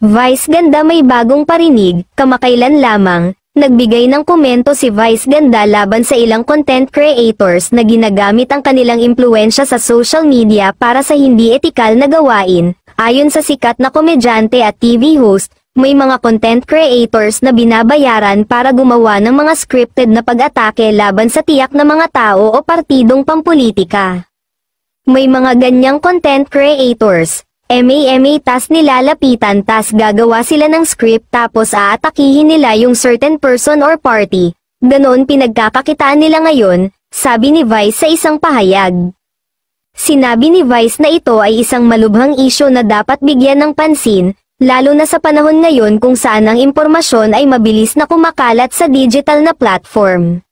Vice Ganda may bagong parinig, kamakailan lamang, nagbigay ng komento si Vice Ganda laban sa ilang content creators na ginagamit ang kanilang impluensya sa social media para sa hindi etikal na gawain. Ayon sa sikat na komedyante at TV host, may mga content creators na binabayaran para gumawa ng mga scripted na pag-atake laban sa tiyak na mga tao o partidong pampulitika. May mga ganyang content creators, tas nilalapitan tas gagawa sila ng script tapos aatakihin nila yung certain person or party. Ganoon pinagkakakitaan nila ngayon, sabi ni Vice sa isang pahayag. Sinabi ni Vice na ito ay isang malubhang isyu na dapat bigyan ng pansin, lalo na sa panahon ngayon kung saan ang impormasyon ay mabilis na kumakalat sa digital na platform.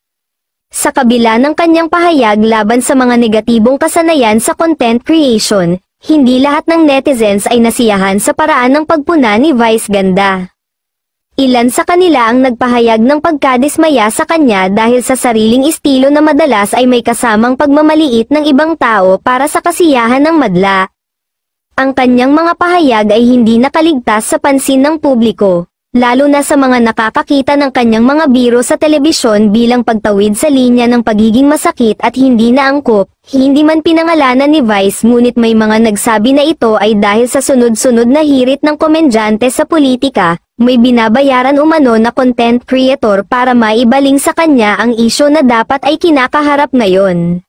Sa kabila ng kanyang pahayag laban sa mga negatibong kasanayan sa content creation, hindi lahat ng netizens ay nasiyahan sa paraan ng pagpuna ni Vice Ganda. Ilan sa kanila ang nagpahayag ng pagkadismaya sa kanya dahil sa sariling estilo na madalas ay may kasamang pagmamaliit ng ibang tao para sa kasiyahan ng madla. Ang kanyang mga pahayag ay hindi nakaligtas sa pansin ng publiko, lalo na sa mga nakakakita ng kanyang mga biro sa telebisyon bilang pagtawid sa linya ng pagiging masakit at hindi naangkop. Hindi man pinangalanan ni Vice ngunit may mga nagsabi na ito ay dahil sa sunod-sunod na hirit ng komedyante sa politika, may binabayaran umano na content creator para maibaling sa kanya ang isyu na dapat ay kinakaharap ngayon.